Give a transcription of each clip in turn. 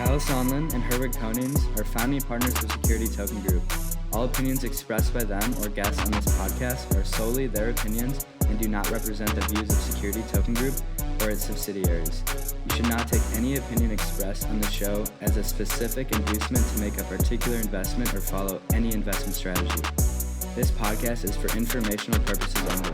Kyle Sonlin and Herwig Konings are founding partners of Security Token Group. All opinions expressed by them or guests on this podcast are solely their opinions and do not represent the views of Security Token Group or its subsidiaries. You should not take any opinion expressed on the show as a specific inducement to make a particular investment or follow any investment strategy. This podcast is for informational purposes only.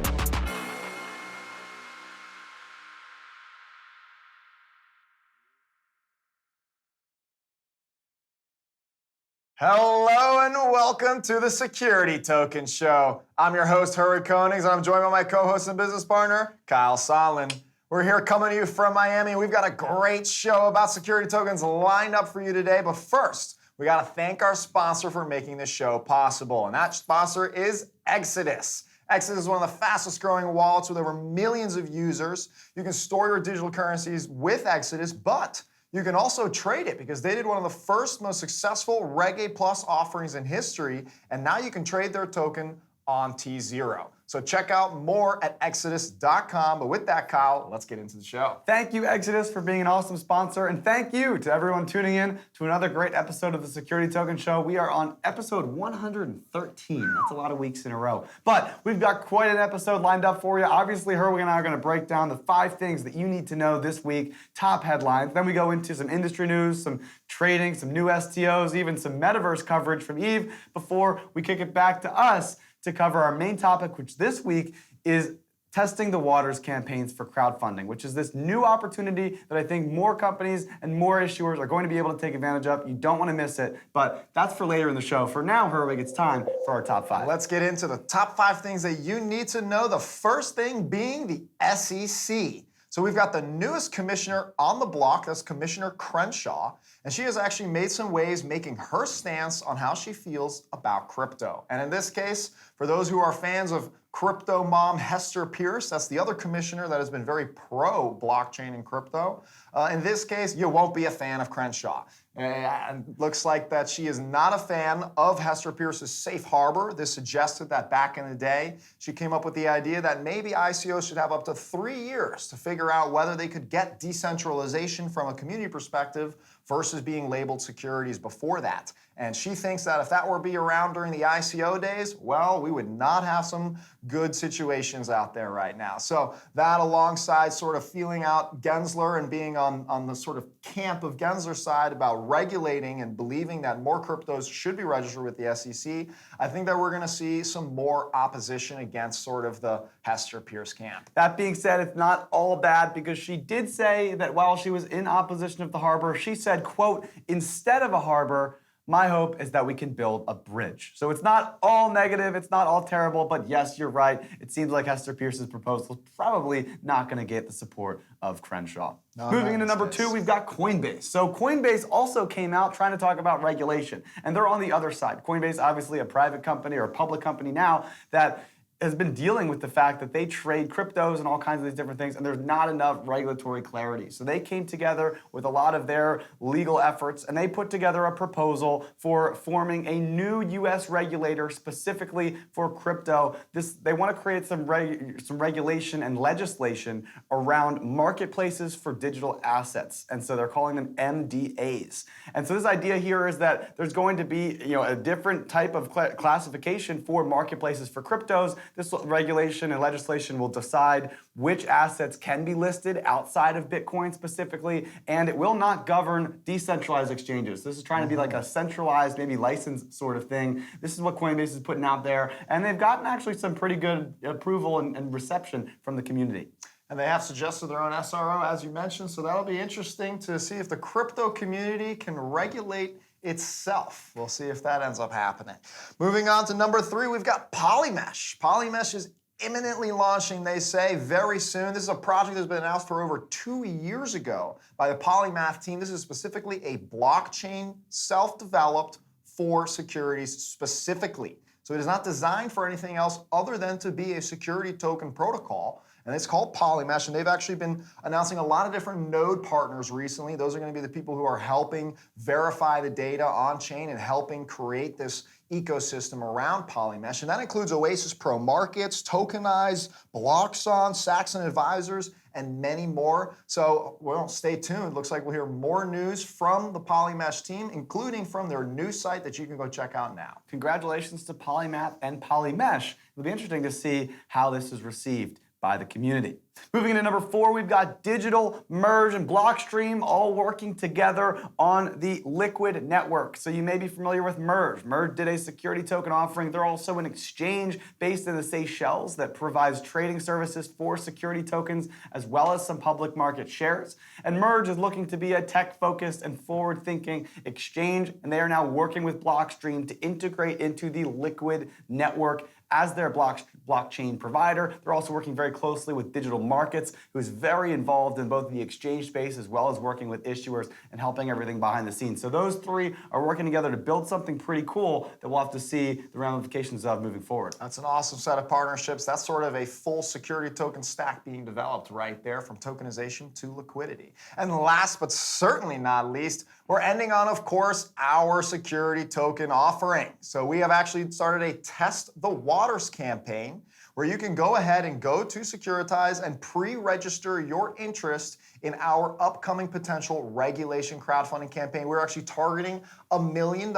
Hello and welcome to the Security Token Show. I'm your host, Herwig Konings, and I'm joined by my co-host and business partner, Kyle Sonlin. We're here coming to you from Miami, and we've got a great show about security tokens lined up for you today. But first, we got to thank our sponsor for making this show possible, and that sponsor is Exodus. Exodus is one of the fastest growing wallets with over millions of users. You can store your digital currencies with Exodus, but you can also trade it because they did one of the first most successful Reg A+ offerings in history, and now you can trade their token on T0. So check out more at exodus.com. But with that, Kyle, let's get into the show. Thank you, Exodus, for being an awesome sponsor, and thank you to everyone tuning in to another great episode of the Security Token Show. We are on episode 113. That's a lot of weeks in a row. But we've got quite an episode lined up for you. Obviously, Herwig and I are going to break down the 5 things that you need to know this week, top headlines. Then we go into some industry news, some trading, some new STOs, even some Metaverse coverage from Eve before we kick it back to us to cover our main topic, which this week is testing the waters campaigns for crowdfunding, which is this new opportunity that I think more companies and more issuers are going to be able to take advantage of. You don't want to miss it, but that's for later in the show. For now, Herwig, it's time for our top 5. Let's get into the top 5 things that you need to know. The first thing being the SEC. So we've got the newest commissioner on the block, that's Commissioner Crenshaw, and she has actually made some waves making her stance on how she feels about crypto. And in this case, for those who are fans of crypto mom Hester Pierce, that's the other commissioner that has been very pro blockchain and crypto. In this case, you won't be a fan of Crenshaw. And looks like that she is not a fan of Hester Pierce's safe harbor. This suggested that back in the day, she came up with the idea that maybe ICOs should have up to 3 years to figure out whether they could get decentralization from a community perspective versus being labeled securities before that. And she thinks that if that were to be around during the ICO days, well, we would not have some good situations out there right now. So that alongside sort of feeling out Gensler and being on the sort of camp of Gensler's side about regulating and believing that more cryptos should be registered with the SEC, I think that we're going to see some more opposition against sort of the Hester Pierce camp. That being said, it's not all bad because she did say that while she was in opposition of the harbor, she said, quote, instead of a harbor, my hope is that we can build a bridge. So it's not all negative, it's not all terrible, but yes, you're right. It seems like Hester Pierce's proposal is probably not going to get the support of Crenshaw. Moving into number 2, we've got Coinbase. So Coinbase also came out trying to talk about regulation, and they're on the other side. Coinbase, obviously a private company or a public company now that has been dealing with the fact that they trade cryptos and all kinds of these different things, and there's not enough regulatory clarity. So they came together with a lot of their legal efforts, and they put together a proposal for forming a new U.S. regulator specifically for crypto. They want to create some regulation and legislation around marketplaces for digital assets, and so they're calling them MDAs. And so this idea here is that there's going to be a different type of classification for marketplaces for cryptos. This regulation and legislation will decide which assets can be listed outside of Bitcoin specifically, and it will not govern decentralized exchanges. This is trying to be like a centralized, maybe licensed sort of thing. This is what Coinbase is putting out there, and they've gotten actually some pretty good approval and reception from the community. And they have suggested their own SRO, as you mentioned, so that'll be interesting to see if the crypto community can regulate itself. We'll see if that ends up happening. Moving on to number 3, we've got Polymesh. Polymesh is imminently launching, they say, very soon. This is a project that's been announced for over 2 years ago by the Polymath team. This is specifically a blockchain self-developed for securities specifically. So it is not designed for anything else other than to be a security token protocol. And it's called Polymesh, and they've actually been announcing a lot of different node partners recently. Those are going to be the people who are helping verify the data on-chain and helping create this ecosystem around Polymesh. And that includes Oasis Pro Markets, Tokenize, Bloxon, Saxon Advisors, and many more. So, well, stay tuned. Looks like we'll hear more news from the Polymesh team, including from their new site that you can go check out now. Congratulations to Polymath and Polymesh. It'll be interesting to see how this is received by the community. Moving into number 4, we've got Digital, Merge, and Blockstream all working together on the Liquid network. So you may be familiar with Merge. Merge did a security token offering. They're also an exchange based in the Seychelles that provides trading services for security tokens as well as some public market shares. And Merge is looking to be a tech-focused and forward-thinking exchange, and they are now working with Blockstream to integrate into the Liquid network as their blockchain provider. They're also working very closely with Digital Markets, who is very involved in both the exchange space as well as working with issuers and helping everything behind the scenes. So those three are working together to build something pretty cool that we'll have to see the ramifications of moving forward. That's an awesome set of partnerships. That's sort of a full security token stack being developed right there, from tokenization to liquidity. And last but certainly not least, we're ending on, of course, our security token offering. So we have actually started a Test the Waters campaign where you can go ahead and go to Securitize and pre-register your interest in our upcoming potential regulation crowdfunding campaign. We're actually targeting $1 million.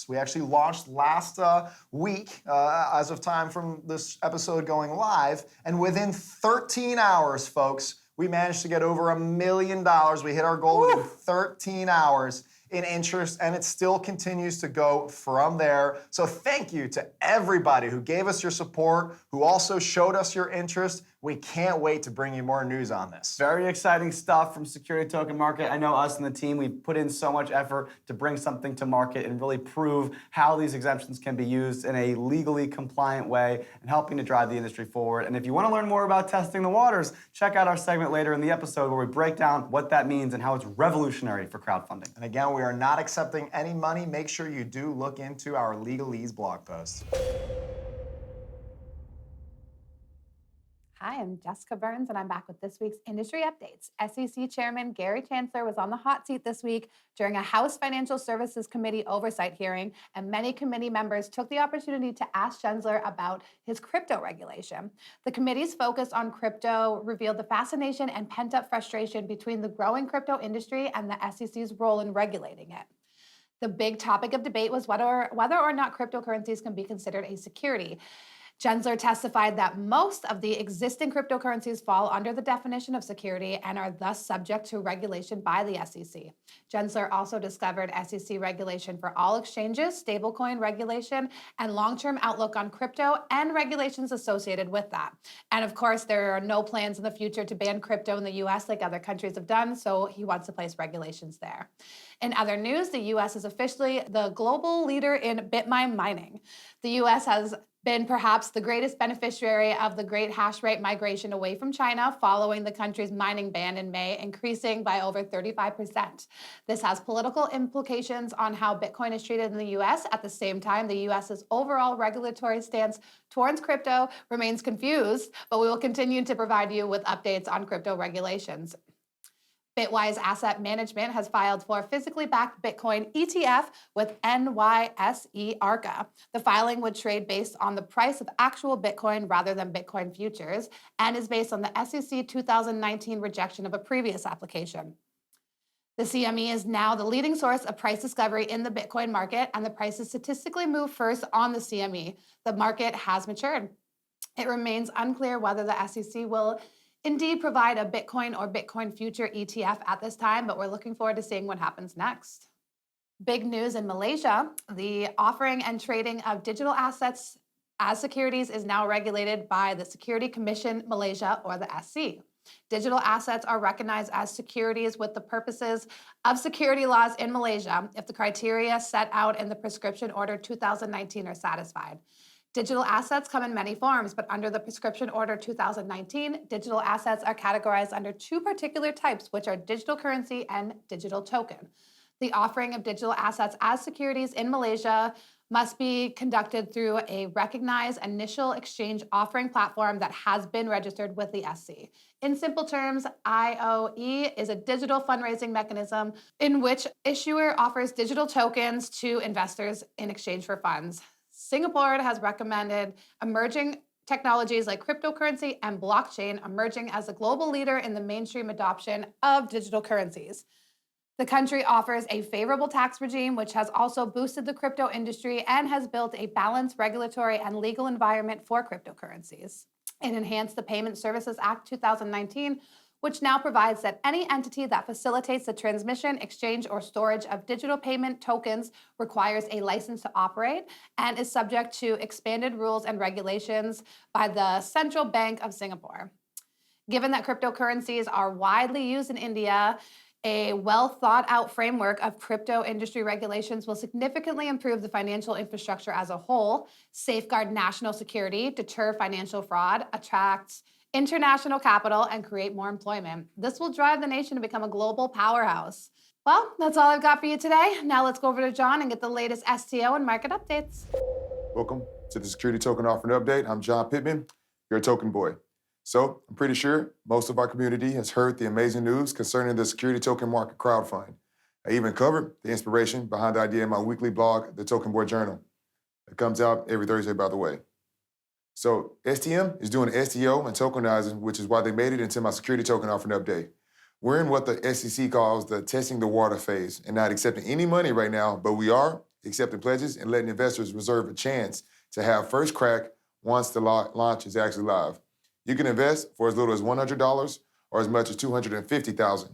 We actually launched last week as of time from this episode going live, and within 13 hours, folks, we managed to get over $1 million. We hit our goal within 13 hours in interest, and it still continues to go from there. So thank you to everybody who gave us your support, who also showed us your interest. We can't wait to bring you more news on this. Very exciting stuff from Security Token Market. I know us and the team, we've put in so much effort to bring something to market and really prove how these exemptions can be used in a legally compliant way and helping to drive the industry forward. And if you want to learn more about testing the waters, check out our segment later in the episode where we break down what that means and how it's revolutionary for crowdfunding. And again, we are not accepting any money. Make sure you do look into our legalese blog post. Hi, I'm Jessica Burns, and I'm back with this week's industry updates. SEC Chairman Gary Chancellor was on the hot seat this week during a House Financial Services Committee oversight hearing, and many committee members took the opportunity to ask Chancellor about his crypto regulation. The committee's focus on crypto revealed the fascination and pent-up frustration between the growing crypto industry and the SEC's role in regulating it. The big topic of debate was whether or not cryptocurrencies can be considered a security. Gensler testified that most of the existing cryptocurrencies fall under the definition of security and are thus subject to regulation by the SEC. Gensler also discovered SEC regulation for all exchanges, stablecoin regulation, and long-term outlook on crypto and regulations associated with that. And of course, there are no plans in the future to ban crypto in the US like other countries have done, so he wants to place regulations there. In other news, the US is officially the global leader in Bitcoin mining. The US has been perhaps the greatest beneficiary of the great hash rate migration away from China following the country's mining ban in May, increasing by over 35%. This has political implications on how Bitcoin is treated in the US. At the same time, the US's overall regulatory stance towards crypto remains confused, but we will continue to provide you with updates on crypto regulations. Bitwise Asset Management has filed for physically backed Bitcoin ETF with NYSE ARCA. The filing would trade based on the price of actual Bitcoin rather than Bitcoin futures and is based on the SEC 2019 rejection of a previous application. The CME is now the leading source of price discovery in the Bitcoin market, and the prices statistically move first on the CME. The market has matured. It remains unclear whether the SEC will indeed provide a Bitcoin or Bitcoin future ETF at this time, but we're looking forward to seeing what happens next. Big news in Malaysia, the offering and trading of digital assets as securities is now regulated by the Security Commission Malaysia, or the SC. Digital assets are recognized as securities with the purposes of security laws in Malaysia if the criteria set out in the Prescription Order 2019 are satisfied. Digital assets come in many forms, but under the Prescription Order 2019, digital assets are categorized under two particular types, which are digital currency and digital token. The offering of digital assets as securities in Malaysia must be conducted through a recognized initial exchange offering platform that has been registered with the SC. In simple terms, IOE is a digital fundraising mechanism in which issuer offers digital tokens to investors in exchange for funds. Singapore has recommended emerging technologies like cryptocurrency and blockchain emerging as a global leader in the mainstream adoption of digital currencies. The country offers a favorable tax regime, which has also boosted the crypto industry and has built a balanced regulatory and legal environment for cryptocurrencies. It enhanced the Payment Services Act 2019, which now provides that any entity that facilitates the transmission, exchange, or storage of digital payment tokens requires a license to operate and is subject to expanded rules and regulations by the Central Bank of Singapore. Given that cryptocurrencies are widely used in India, a well-thought-out framework of crypto industry regulations will significantly improve the financial infrastructure as a whole, safeguard national security, deter financial fraud, attract international capital, and create more employment. This will drive the nation to become a global powerhouse. Well, that's all I've got for you today. Now let's go over to John and get the latest STO and market updates. Welcome to the Security Token Offering Update. I'm John Pittman, your token boy. So I'm pretty sure most of our community has heard the amazing news concerning the security token market crowdfund. I even covered the inspiration behind the idea in my weekly blog, the Token Boy Journal. It comes out every Thursday, by the way. So STM is doing STO and tokenizing, which is why they made it into my security token offering update. We're in what the SEC calls the testing the water phase and not accepting any money right now, but we are accepting pledges and letting investors reserve a chance to have first crack once the launch is actually live. You can invest for as little as $100 or as much as $250,000.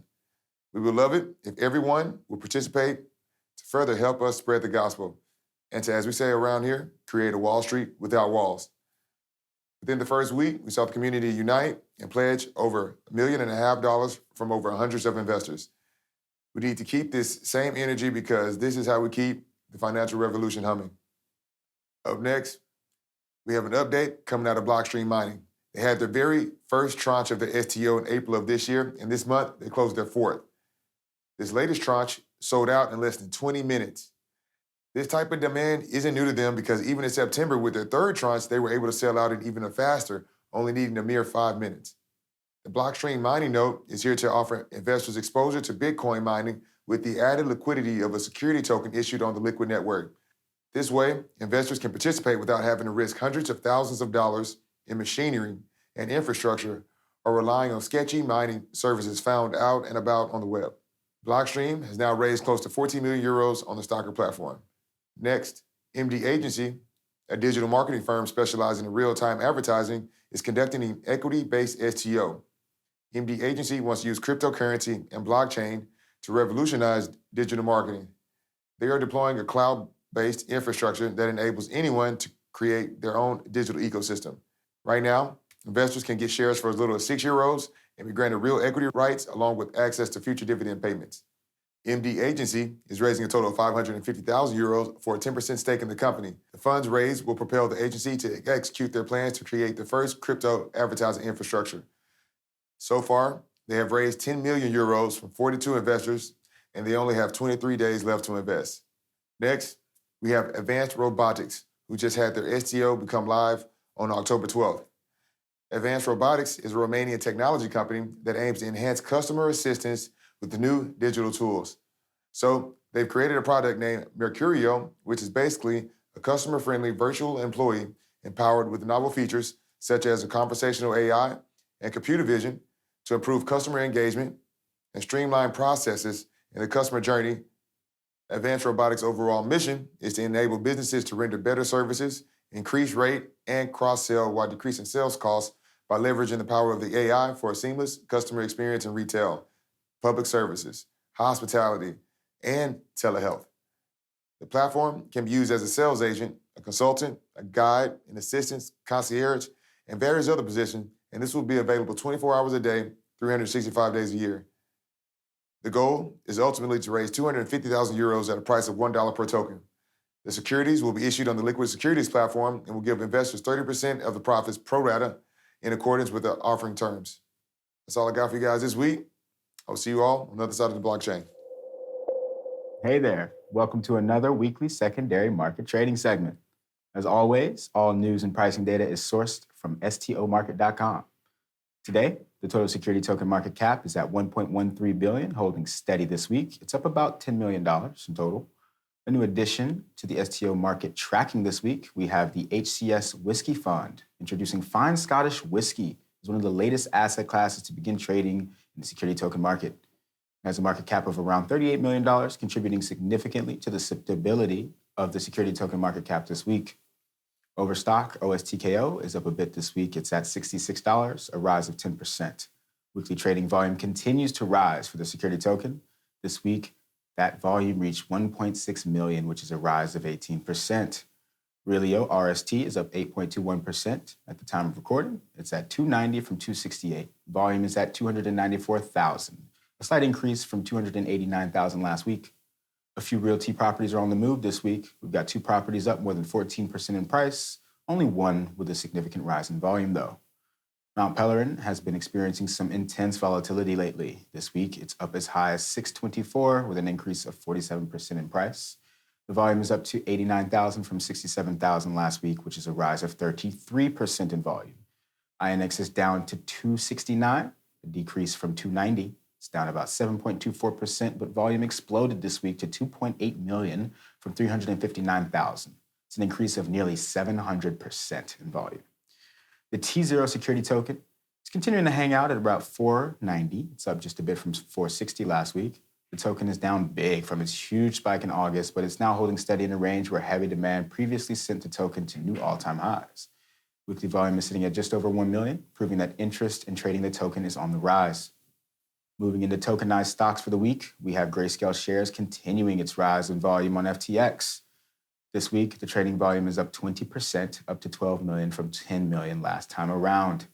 We would love it if everyone would participate to further help us spread the gospel and to, as we say around here, create a Wall Street without walls. Within the first week, we saw the community unite and pledge over $1.5 million from over hundreds of investors. We need to keep this same energy because this is how we keep the financial revolution humming. Up next, we have an update coming out of Blockstream Mining. They had their very first tranche of the STO in April of this year, and this month they closed their fourth. This latest tranche sold out in less than 20 minutes. This type of demand isn't new to them because even in September with their third tranche, they were able to sell out even faster, only needing a mere 5 minutes. The Blockstream Mining note is here to offer investors exposure to Bitcoin mining with the added liquidity of a security token issued on the Liquid network. This way, investors can participate without having to risk hundreds of thousands of dollars in machinery and infrastructure or relying on sketchy mining services found out and about on the web. Blockstream has now raised close to 14 million euros on the Stalker platform. Next, MD Agency, a digital marketing firm specializing in real-time advertising, is conducting an equity-based STO. MD Agency wants to use cryptocurrency and blockchain to revolutionize digital marketing. They are deploying a cloud-based infrastructure that enables anyone to create their own digital ecosystem. Right now, investors can get shares for as little as €6 and be granted real equity rights along with access to future dividend payments. MD Agency is raising a total of €550,000 for a 10% stake in the company. The funds raised will propel the agency to execute their plans to create the first crypto advertising infrastructure. So far, they have raised €10 million from 42 investors, and they only have 23 days left to invest. Next, we have Advanced Robotics, who just had their STO become live on October 12th. Advanced Robotics is a Romanian technology company that aims to enhance customer assistance with the new digital tools. So they've created a product named Mercurio, which is basically a customer-friendly virtual employee empowered with novel features such as a conversational AI and computer vision to improve customer engagement and streamline processes in the customer journey. Advanced Robotics' overall mission is to enable businesses to render better services, increase rate, and cross-sell while decreasing sales costs by leveraging the power of the AI for a seamless customer experience in retail, public services, hospitality, and telehealth. The platform can be used as a sales agent, a consultant, a guide, an assistant, concierge, and various other positions, and this will be available 24 hours a day, 365 days a year. The goal is ultimately to raise €250,000 at a price of $1 per token. The securities will be issued on the Liquid Securities platform and will give investors 30% of the profits pro rata in accordance with the offering terms. That's all I got for you guys this week. I'll see you all on the other side of the blockchain. Hey there. Welcome to another weekly secondary market trading segment. As always, all news and pricing data is sourced from stomarket.com. Today, the total security token market cap is at $1.13 billion, holding steady this week. It's up about $10 million in total. A new addition to the STO market tracking this week, we have the HCS Whiskey Fund, introducing fine Scottish whiskey as one of the latest asset classes to begin trading in the security token market. It has a market cap of around $38 million, contributing significantly to the stability of the security token market cap this week. Overstock, OSTKO, is up a bit this week. It's at $66, a rise of 10%. Weekly trading volume continues to rise for the security token. This week, that volume reached 1.6 million, which is a rise of 18%. Relio RST is up 8.21% at the time of recording. It's at 290 from 268. Volume is at 294,000, a slight increase from 289,000 last week. A few realty properties are on the move this week. We've got 2 properties up more than 14% in price, only one with a significant rise in volume, though. Mount Pelerin has been experiencing some intense volatility lately. This week, it's up as high as 624 with an increase of 47% in price. The volume is up to 89,000 from 67,000 last week, which is a rise of 33% in volume. INX is down to 269, a decrease from 290. It's down about 7.24%, but volume exploded this week to 2.8 million from 359,000. It's an increase of nearly 700% in volume. The T0 security token is continuing to hang out at about 490. It's up just a bit from 460 last week. The token is down big from its huge spike in August, but it's now holding steady in a range where heavy demand previously sent the token to new all-time highs. Weekly volume is sitting at just over 1 million, proving that interest in trading the token is on the rise. Moving into tokenized stocks for the week, we have Grayscale shares continuing its rise in volume on FTX. This week, the trading volume is up 20%, up to 12 million from 10 million last time around.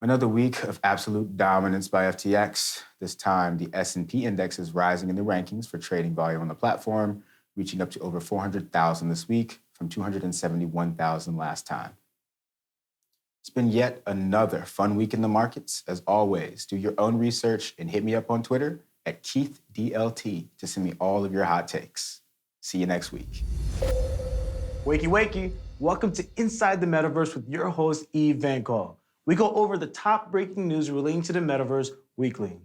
Another week of absolute dominance by FTX. This time, the S&P index is rising in the rankings for trading volume on the platform, reaching up to over 400,000 this week from 271,000 last time. It's been yet another fun week in the markets. As always, do your own research and hit me up on Twitter at KeithDLT to send me all of your hot takes. See you next week. Wakey, wakey. Welcome to Inside the Metaverse with your host, Eve Van Gogh. We go over the top breaking news relating to the Metaverse weekly.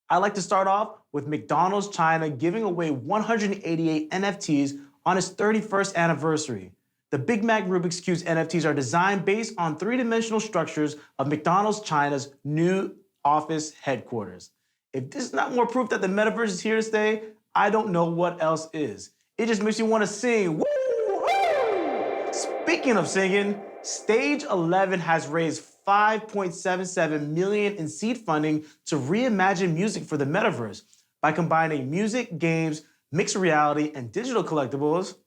I'd like to start off with McDonald's China giving away 188 NFTs on its 31st anniversary. The Big Mac Rubik's Cube NFTs are designed based on 3-dimensional structures of McDonald's China's new office headquarters. If this is not more proof that the Metaverse is here to stay, I don't know what else is. It just makes you want to sing. Woo-hoo! Speaking of singing, Stage 11 has raised $5.77 million in seed funding to reimagine music for the Metaverse by combining music, games, mixed reality, and digital collectibles.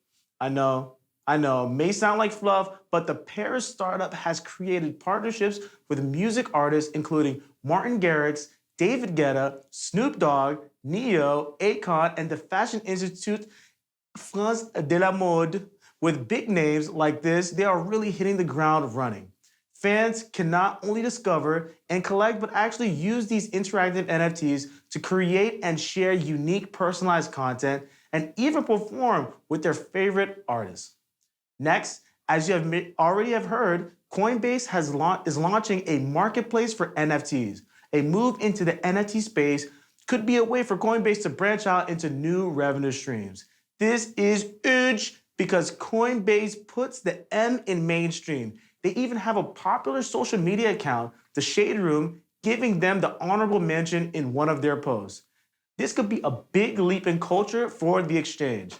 I know, may sound like fluff, but the Paris startup has created partnerships with music artists including Martin Garrix, David Guetta, Snoop Dogg, Neo, Akon, and the Fashion Institute France de la Mode. With big names like this, they are really hitting the ground running. Fans can not only discover and collect, but actually use these interactive NFTs to create and share unique personalized content and even perform with their favorite artists. Next, as you already have heard, Coinbase is launching a marketplace for NFTs. A move into the NFT space could be a way for Coinbase to branch out into new revenue streams. This is huge because Coinbase puts the M in mainstream. They even have a popular social media account, The Shade Room, giving them the honorable mention in one of their posts. This could be a big leap in culture for the exchange.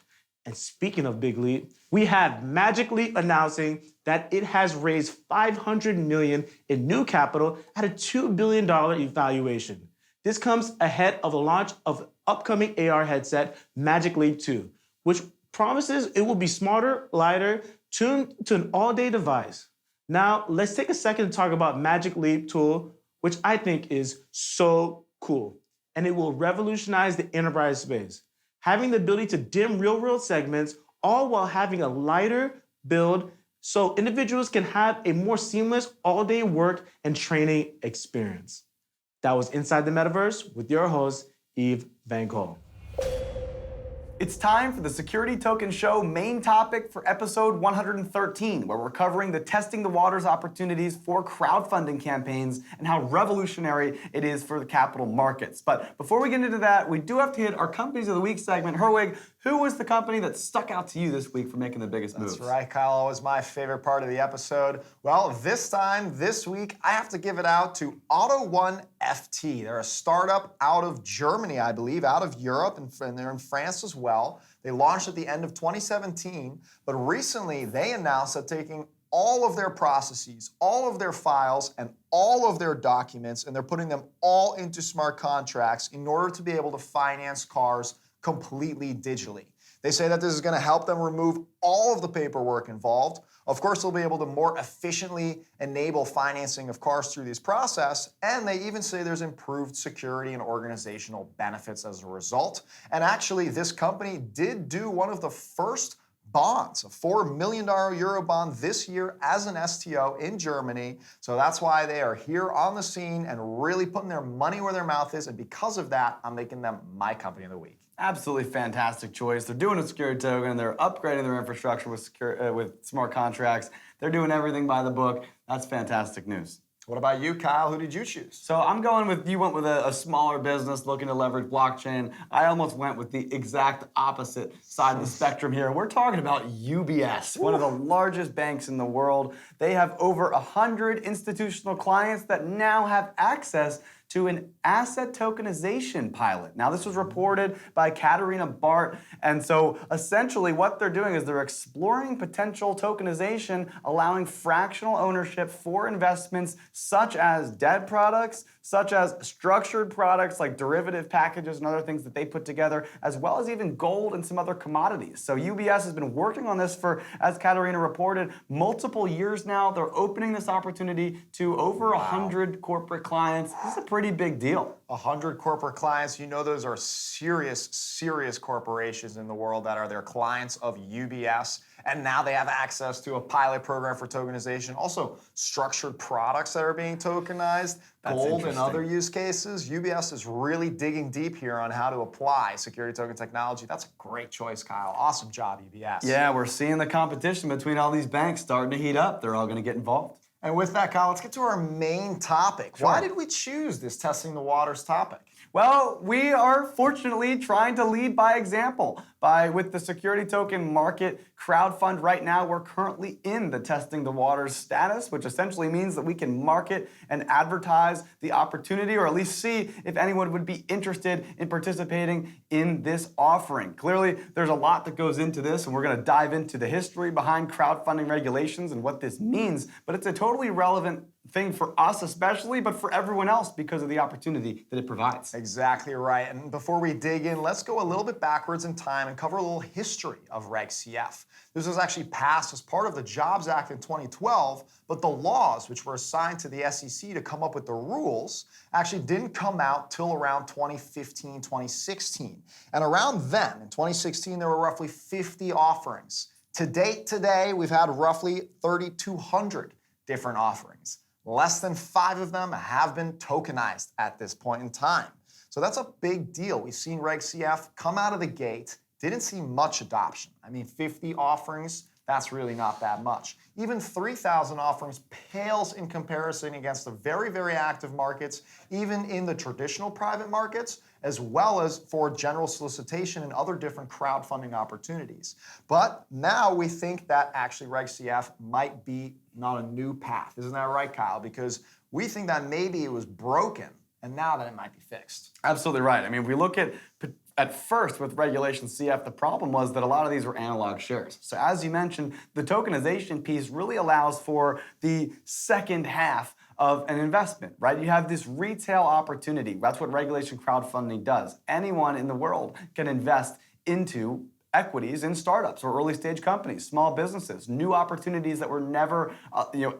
And speaking of big leap, we have Magic Leap announcing that it has raised $500 million in new capital at a $2 billion evaluation. This comes ahead of the launch of upcoming AR headset Magic Leap 2, which promises it will be smarter, lighter, tuned to an all-day device. Now, let's take a second to talk about Magic Leap tool, which I think is so cool, and it will revolutionize the enterprise space. Having the ability to dim real-world segments, all while having a lighter build so individuals can have a more seamless all-day work and training experience. That was Inside the Metaverse with your host, Eve Van Gogh. It's time for the Security Token Show main topic for episode 113, where we're covering the testing the waters opportunities for crowdfunding campaigns and how revolutionary it is for the capital markets. But before we get into that, we do have to hit our Companies of the Week segment. Herwig, Who was the company that stuck out to you this week for making the biggest moves? That's right, Kyle. Always my favorite part of the episode. Well, this week, I have to give it out to Auto1 FT. They're a startup out of Germany, I believe, out of Europe, and they're in France as well. They launched at the end of 2017, but recently they announced that taking all of their processes, all of their files, and all of their documents, and they're putting them all into smart contracts in order to be able to finance cars completely digitally. They say that this is going to help them remove all of the paperwork involved. Of course, they'll be able to more efficiently enable financing of cars through this process, and they even say there's improved security and organizational benefits as a result. And actually, this company did do one of the first bonds, a $4 million Euro bond this year as an STO in Germany. So that's why they are here on the scene and really putting their money where their mouth is. And because of that, I'm making them my company of the week. Absolutely fantastic choice. They're doing a security token. They're upgrading their infrastructure with smart contracts. They're doing everything by the book. That's fantastic news. What about you, Kyle? Who did you choose? So I'm going with, you went with a smaller business looking to leverage blockchain. I almost went with the exact opposite side of the spectrum here. We're talking about UBS, one of the largest banks in the world. They have over 100 institutional clients that now have access to an asset tokenization pilot. Now, this was reported by Katarina Bart, and so essentially what they're doing is they're exploring potential tokenization, allowing fractional ownership for investments such as debt products, such as structured products like derivative packages and other things that they put together, as well as even gold and some other commodities. So UBS has been working on this for, as Katarina reported, multiple years now. They're opening this opportunity to over 100 corporate clients. This is a pretty big deal. 100 corporate clients, you know those are serious corporations in the world that are their clients of UBS. And now they have access to a pilot program for tokenization. Also, structured products that are being tokenized, gold and other use cases. UBS is really digging deep here on how to apply security token technology. That's a great choice, Kyle. Awesome job, UBS. Yeah, we're seeing the competition between all these banks starting to heat up. They're all going to get involved. And with that, Kyle, let's get to our main topic. Sure. Why did we choose this testing the waters topic? Well, we are fortunately trying to lead by example. With the security token market crowdfund right now, we're currently in the testing the waters status, which essentially means that we can market and advertise the opportunity, or at least see if anyone would be interested in participating in this offering. Clearly, there's a lot that goes into this, and we're going to dive into the history behind crowdfunding regulations and what this means, but it's a totally relevant thing for us especially, but for everyone else because of the opportunity that it provides. Exactly right. And before we dig in, let's go a little bit backwards in time and cover a little history of Reg CF. This was actually passed as part of the Jobs Act in 2012, but the laws which were assigned to the SEC to come up with the rules actually didn't come out till around 2015, 2016. And around then, in 2016, there were roughly 50 offerings. To date today, we've had roughly 3,200 different offerings. Less than 5 of them have been tokenized at this point in time. So that's a big deal. We've seen Reg CF come out of the gate, didn't see much adoption. I mean, 50 offerings, that's really not that much. Even 3,000 offerings pales in comparison against the very active markets, even in the traditional private markets, as well as for general solicitation and other different crowdfunding opportunities. But now we think that actually Reg CF might be not a new path. Isn't that right, Kyle? Because we think that maybe it was broken and now that it might be fixed. Absolutely right. I mean, if we look at first with Regulation CF, the problem was that a lot of these were analog shares. So as you mentioned, the tokenization piece really allows for the second half of an investment, right? You have this retail opportunity. That's what regulation crowdfunding does. Anyone in the world can invest into equities in startups or early stage companies, small businesses, new opportunities that were never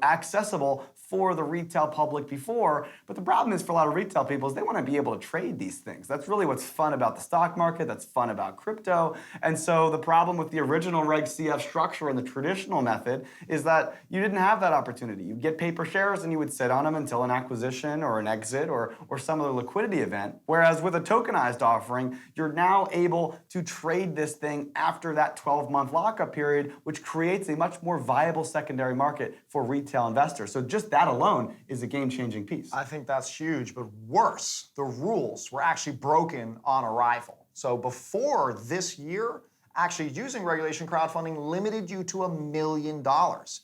accessible for the retail public before. But the problem is for a lot of retail people is they want to be able to trade these things. That's really what's fun about the stock market, that's fun about crypto. And so the problem with the original Reg CF structure and the traditional method is that you didn't have that opportunity. You'd get paper shares and you would sit on them until an acquisition or an exit or some other liquidity event. Whereas with a tokenized offering, you're now able to trade this thing after that 12-month lockup period, which creates a much more viable secondary market for retail investors. So just that alone is a game-changing piece. I think that's huge, but worse, the rules were actually broken on arrival. So before this year, actually using regulation crowdfunding limited you to $1 million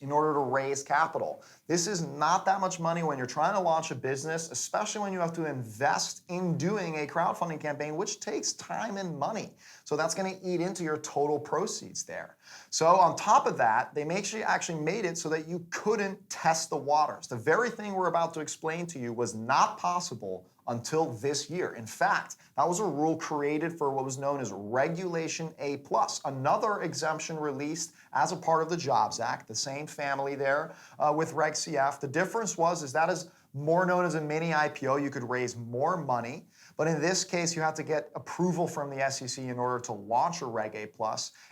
in order to raise capital. This is not that much money when you're trying to launch a business, especially when you have to invest in doing a crowdfunding campaign, which takes time and money. So that's going to eat into your total proceeds there. So on top of that, they actually made it so that you couldn't test the waters. The very thing we're about to explain to you was not possible until this year. In fact, that was a rule created for what was known as Regulation A+, another exemption released as a part of the Jobs Act, the same family there with Reg CF. The difference is that is more known as a mini IPO. You could raise more money, but in this case, you had to get approval from the SEC in order to launch a Reg A+.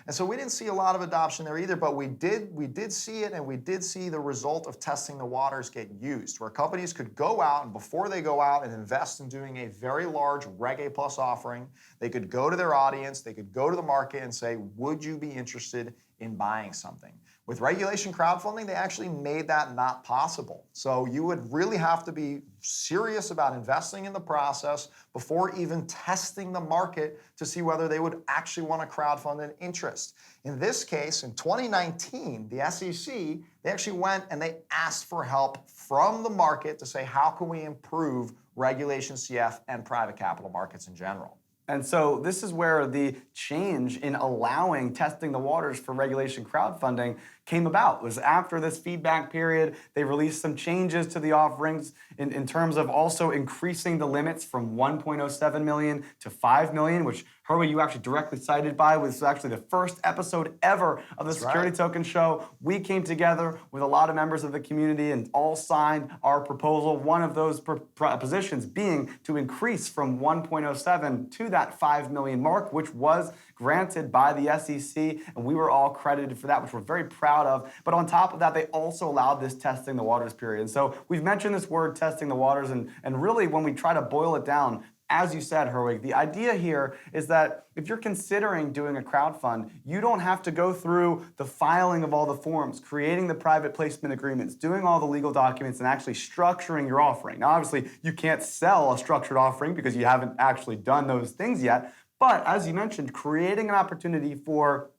And so we didn't see a lot of adoption there either, but we did see it, and we did see the result of testing the waters get used, where companies could go out, and before they go out and invest in doing a very large Reg A+ offering, they could go to their audience, they could go to the market and say, would you be interested in buying something? With regulation crowdfunding, they actually made that not possible. So you would really have to be serious about investing in the process before even testing the market to see whether they would actually want to crowdfund an interest. In this case, in 2019, the SEC, they actually went and they asked for help from the market to say, how can we improve regulation CF and private capital markets in general? And so this is where the change in allowing testing the waters for regulation crowdfunding came about. It was after this feedback period, they released some changes to the offerings in terms of also increasing the limits from 1.07 million to 5 million, which Herwig, you actually directly cited by, was actually the first episode ever of the Security Token Show. We came together with a lot of members of the community and all signed our proposal. One of those positions being to increase from 1.07 to that 5 million mark, which was granted by the SEC, and we were all credited for that, which we're very proud of. But on top of that, they also allowed this testing the waters period. And so we've mentioned this word testing the waters, and really when we try to boil it down, as you said, Herwig, the idea here is that if you're considering doing a crowdfund, you don't have to go through the filing of all the forms, creating the private placement agreements, doing all the legal documents, and actually structuring your offering. Now, obviously, you can't sell a structured offering because you haven't actually done those things yet. But as you mentioned, creating an opportunity for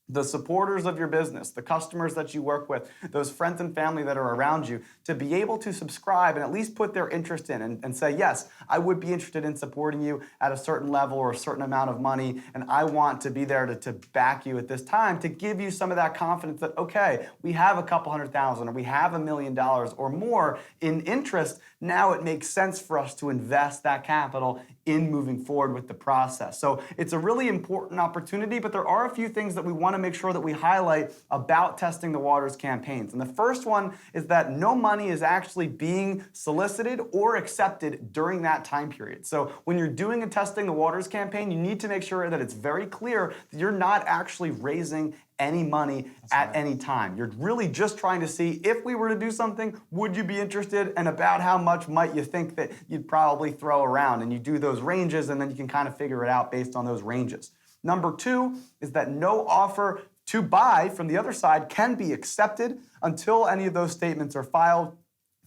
the supporters of your business, the customers that you work with, those friends and family that are around you, to be able to subscribe and at least put their interest in and say, yes, I would be interested in supporting you at a certain level or a certain amount of money, and I want to be there to back you at this time, to give you some of that confidence that, okay, we have a couple $100,000 or we have $1 million or more in interest. Now it makes sense for us to invest that capital in moving forward with the process. So it's a really important opportunity, but there are a few things that we want to make sure that we highlight about testing the waters campaigns. And the first one is that no money is actually being solicited or accepted during that time period. So when you're doing a testing the waters campaign, you need to make sure that it's very clear that you're not actually raising any money at any time. You're really just trying to see, if we were to do something, would you be interested, and about how much might you think that you'd probably throw around, and you do those ranges, and then you can kind of figure it out based on those ranges. Number two is that no offer to buy from the other side can be accepted until any of those statements are filed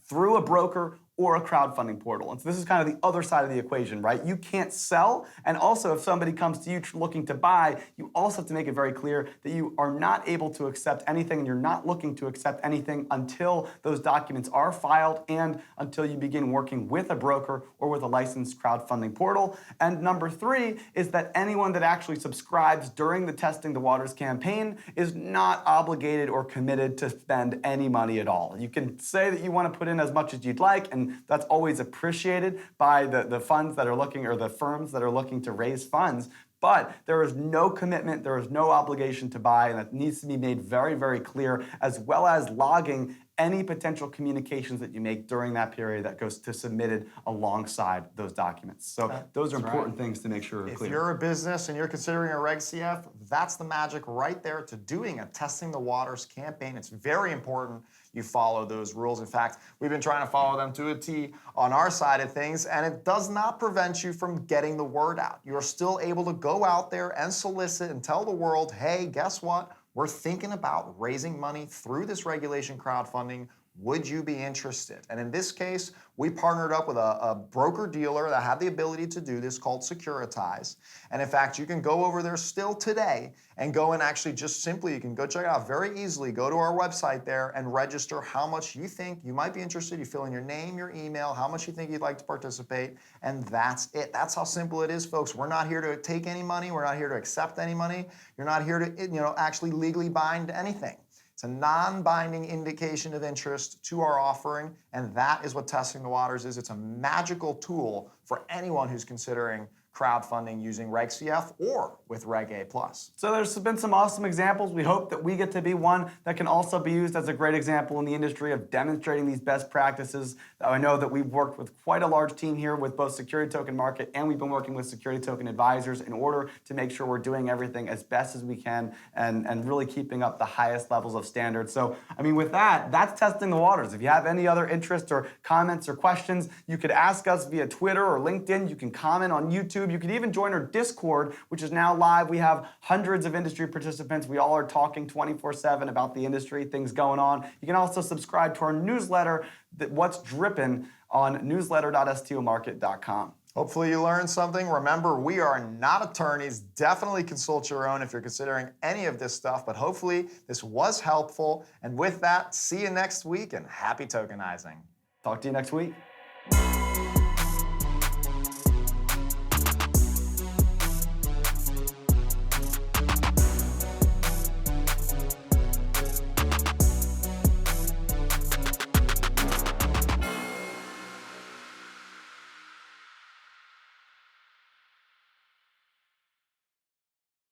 through a broker or a crowdfunding portal. And so this is kind of the other side of the equation, right? You can't sell, and also if somebody comes to you looking to buy, you also have to make it very clear that you are not able to accept anything, and you're not looking to accept anything until those documents are filed and until you begin working with a broker or with a licensed crowdfunding portal. And number three is that anyone that actually subscribes during the Testing the Waters campaign is not obligated or committed to spend any money at all. You can say that you want to put in as much as you'd like, and that's always appreciated by the funds that are looking, or the firms that are looking to raise funds. But there is no commitment, there is no obligation to buy, and that needs to be made very, very clear, as well as logging any potential communications that you make during that period that goes to submitted alongside those documents. So those are important things to make sure are clear. If you're a business and you're considering a Reg CF, that's the magic right there to doing a Testing the Waters campaign. It's very important you follow those rules. In fact, we've been trying to follow them to a T on our side of things, and it does not prevent you from getting the word out. You're still able to go out there and solicit and tell the world, hey, guess what? We're thinking about raising money through this regulation crowdfunding. Would you be interested? And in this case, we partnered up with a broker dealer that had the ability to do this called Securitize. And in fact, you can go over there still today and go and actually just simply, you can go check it out very easily. Go to our website there and register how much you think you might be interested. You fill in your name, your email, how much you think you'd like to participate, and that's it. That's how simple it is, folks. We're not here to take any money. We're not here to accept any money. You're not here to, actually legally bind anything. It's a non-binding indication of interest to our offering, and that is what testing the waters is. It's a magical tool for anyone who's considering crowdfunding using Reg CF or with Reg A+. So there's been some awesome examples. We hope that we get to be one that can also be used as a great example in the industry of demonstrating these best practices. I know that we've worked with quite a large team here with both Security Token Market, and we've been working with Security Token Advisors in order to make sure we're doing everything as best as we can and really keeping up the highest levels of standards. So, with that, that's testing the waters. If you have any other interest or comments or questions, you could ask us via Twitter or LinkedIn. You can comment on YouTube. You can even join our Discord, which is now live. We have hundreds of industry participants. We all are talking 24/7 about the industry, things going on. You can also subscribe to our newsletter, What's Drippin', on newsletter.stomarket.com. Hopefully you learned something. Remember, we are not attorneys. Definitely consult your own if you're considering any of this stuff, but hopefully this was helpful. And with that, see you next week and happy tokenizing. Talk to you next week.